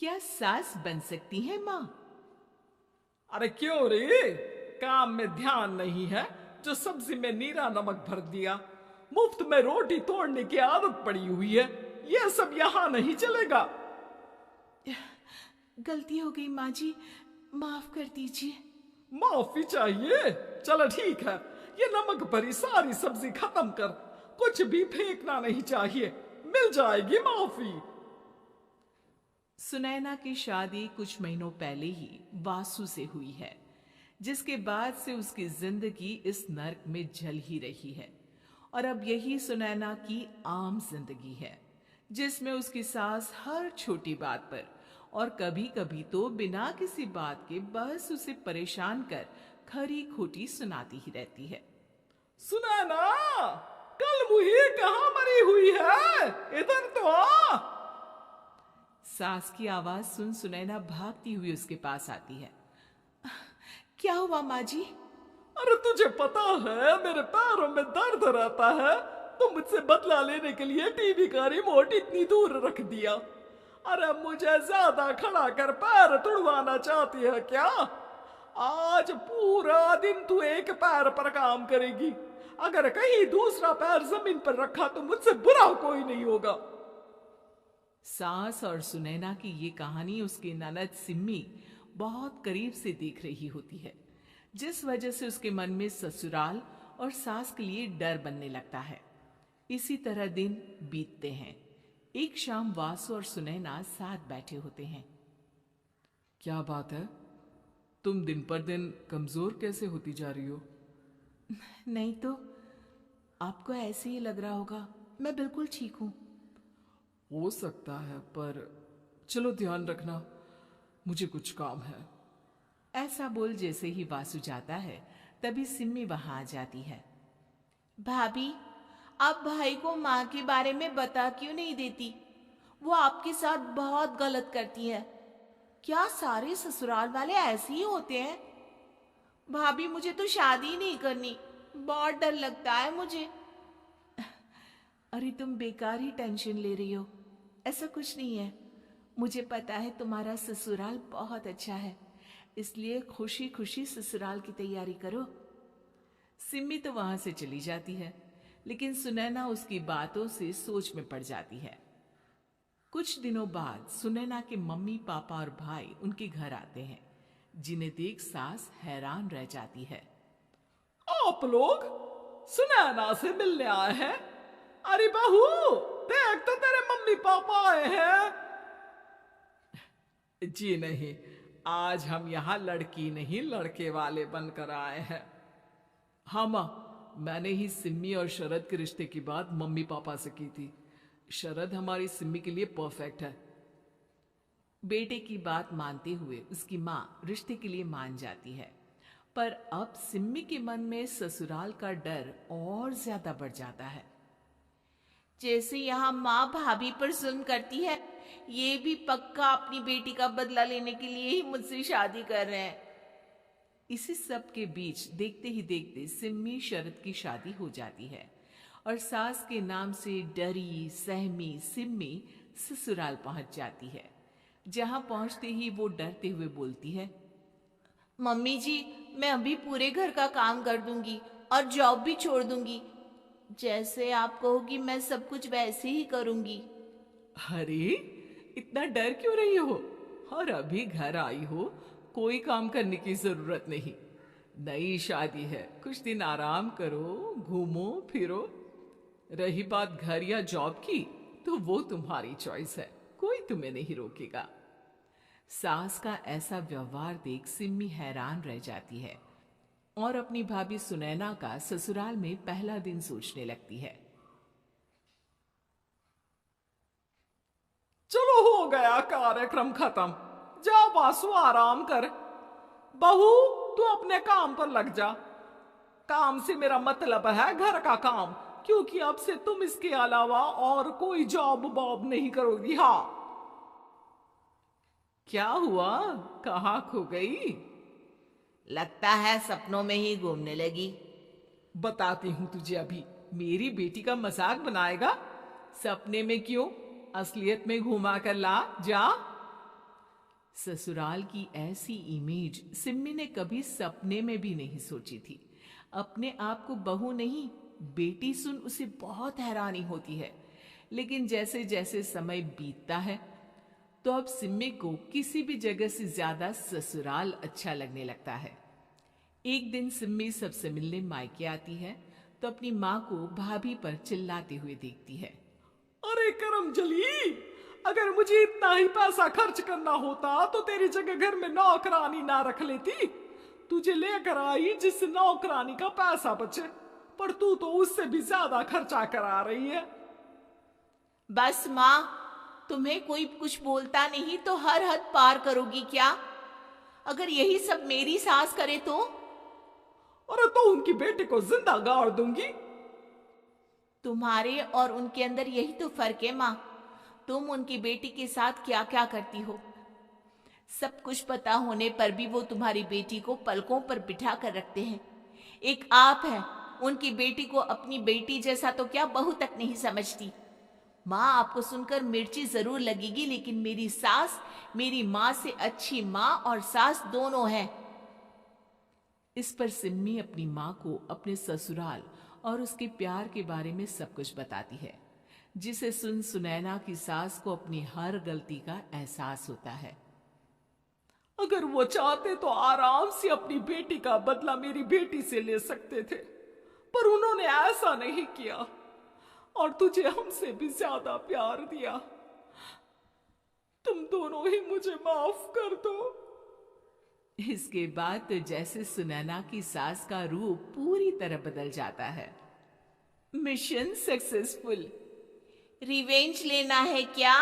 क्या सास बन सकती है माँ? अरे क्यों रे, काम में ध्यान नहीं है जो सब्जी में नीरा नमक भर दिया। मुफ्त में रोटी तोड़ने की आदत पड़ी हुई है, ये सब यहाँ नहीं चलेगा। गलती हो गई माँ जी, माफ कर दीजिए। माफी चाहिए? चलो ठीक है, ये नमक भरी सारी सब्जी खत्म कर, कुछ भी फेंकना नहीं चाहिए, मिल जाएगी माफी। सुनैना की शादी कुछ महीनों पहले ही वासु से हुई है, जिसके बाद से उसकी जिंदगी इस नर्क में जल ही रही है। और अब यही सुनैना की आम जिंदगी है, जिसमें उसकी सास हर छोटी बात पर और कभी कभी तो बिना किसी बात के बस उसे परेशान कर खरी खोटी सुनाती ही रहती है। सुनैना, कल मुही कहाँ मरी हुई है, इधर तो आ। सास की आवाज सुन सुनैना भागती हुई उसके पास आती है। क्या हुआ माँ जी? अरे तुझे पता है मेरे पैरों में दर्द रहता है, तो मुझसे बदला लेने के लिए टीवी का रिमोट इतनी दूर रख दिया। अरे मुझे ज्यादा खड़ा कर पैर तुड़वाना चाहती है क्या? आज पूरा दिन तू एक पैर पर काम करेगी, अगर कहीं दूसरा पैर जमीन पर रखा तो मुझसे बुरा कोई नहीं होगा। सास और सुनैना की ये कहानी उसकी ननद सिम्मी बहुत करीब से देख रही होती है, जिस वजह से उसके मन में ससुराल और सास के लिए डर बनने लगता है। इसी तरह दिन बीतते हैं। एक शाम वासु और सुनैना साथ बैठे होते हैं। क्या बात है, तुम दिन पर दिन कमजोर कैसे होती जा रही हो? नहीं तो, आपको ऐसे ही लग रहा होगा, मैं बिल्कुल ठीक हूँ। हो सकता है, पर चलो ध्यान रखना, मुझे कुछ काम है। ऐसा बोल जैसे ही वासु जाता है, तभी सिम्मी वहां आ जाती है। भाभी, आप भाई को माँ के बारे में बता क्यों नहीं देती? वो आपके साथ बहुत गलत करती है। क्या सारे ससुराल वाले ऐसे ही होते हैं? भाभी, मुझे तो शादी नहीं करनी, बहुत डर लगता है मुझे। अरे तुम बेकार ही टेंशन ले रही हो, ऐसा कुछ नहीं है। मुझे पता है तुम्हारा ससुराल बहुत अच्छा है, इसलिए खुशी खुशी ससुराल की तैयारी करो। सिम्मी तो वहां से चली जाती है, लेकिन सुनैना उसकी बातों से सोच में पड़ जाती है। कुछ दिनों बाद सुनैना के मम्मी पापा और भाई उनके घर आते हैं, जिन्हें देख सास हैरान रह जाती है। आप लोग सुनैना से मिलने आए हैं? अरे बहू, देख तो तेरे मम्मी पापा आए हैं। जी नहीं, आज हम यहाँ लड़की नहीं लड़के वाले बनकर आए हैं। हाँ माँ, मैंने ही सिम्मी और शरद के रिश्ते की बात मम्मी पापा से की थी। शरद हमारी सिम्मी के लिए परफेक्ट है। बेटे की बात मानते हुए उसकी माँ रिश्ते के लिए मान जाती है, पर अब सिम्मी के मन में ससुराल का डर और ज्यादा बढ़ जाता है। जैसे यहाँ माँ भाभी पर जुल्म करती है, ये भी पक्का अपनी बेटी का बदला लेने के लिए ही मुझसे शादी कर रहे हैं। इसी सब के बीच देखते ही देखते सिम्मी शरद की शादी हो जाती है और सास के नाम से डरी सहमी सिम्मी ससुराल पहुंच जाती है। जहां पहुंचते ही वो डरते हुए बोलती है, मम्मी जी, मैं अभी पूरे घर का काम कर दूंगी और जॉब भी छोड़ दूंगी। जैसे आप कहोगी मैं सब कुछ वैसे ही करूंगी। अरे इतना डर क्यों रही हो? और अभी घर आई हो, कोई काम करने की जरूरत नहीं। नई शादी है, कुछ दिन आराम करो, घूमो फिरो। रही बात घर या जॉब की, तो वो तुम्हारी चॉइस है, कोई तुम्हें नहीं रोकेगा। सास का ऐसा व्यवहार देख सिम्मी हैरान रह जाती है और अपनी भाभी सुनैना का ससुराल में पहला दिन सोचने लगती है। चलो हो गया कार्यक्रम खत्म, जा वासु आराम कर। बहू, तू अपने काम पर लग जा। काम से मेरा मतलब है घर का काम, क्योंकि अब से तुम इसके अलावा और कोई जॉब बॉब नहीं करोगी। हाँ। क्या हुआ, कहाँ खो गई? लगता है सपनों में ही घूमने लगी। बताती हूं तुझे अभी। मेरी बेटी का मजाक बनाएगा? सपने में क्यों, असलियत में घुमा कर ला, जा। ससुराल की ऐसी इमेज सिम्मी ने कभी सपने में भी नहीं सोची थी। अपने आप को बहू नहीं, बेटी सुन उसे बहुत हैरानी होती है। लेकिन जैसे जैसे समय बीतता है तो अब सिम्मी को किसी भी जगह से ज्यादा ससुराल अच्छा लगने लगता है। एक दिन सिम्मी सबसे मिलने मायके आती है तो अपनी माँ को भाभी पर चिल्लाते हुए देखती है। अरे करमजली, अगर मुझे इतना ही पैसा खर्च करना होता तो तेरी जगह घर में नौकरानी ना रख लेती। तुझे लेकर आई जिससे नौकरानी का पैसा बचे, पर तू तो उससे भी ज्यादा खर्चा करा रही है। बस माँ, तुम्हें कोई कुछ बोलता नहीं तो हर हद पार करोगी क्या? अगर यही सब मेरी सास करे तो? अरे तो उनकी बेटी को जिंदा गाड़ दूंगी। तुम्हारे और उनके अंदर यही तो फर्क है माँ। तुम उनकी बेटी के साथ क्या क्या करती हो। सब कुछ पता होने पर भी वो तुम्हारी बेटी को पलकों पर बिठा कर रखते हैं। एक आप है, उनकी बेटी को अपनी बेटी जैसा तो क्या बहू तक नहीं समझती। माँ, आपको सुनकर मिर्ची जरूर लगेगी, लेकिन मेरी सास मेरी माँ से अच्छी माँ और सास दोनों है। इस पर सिम्मी अपनी माँ को अपने ससुराल और उसके प्यार के बारे में सब कुछ बताती है, जिसे सुन सुनैना की सास को अपनी हर गलती का एहसास होता है। अगर वो चाहते तो आराम से अपनी बेटी का बदला मेरी बेटी से ले सकते थे, पर उन्होंने ऐसा नहीं किया और तुझे हमसे भी ज्यादा प्यार दिया। तुम दोनों ही मुझे माफ कर दो। इसके बाद तो जैसे सुनैना की सास का रूप पूरी तरह बदल जाता है। Mission successful. रिवेंज लेना है क्या?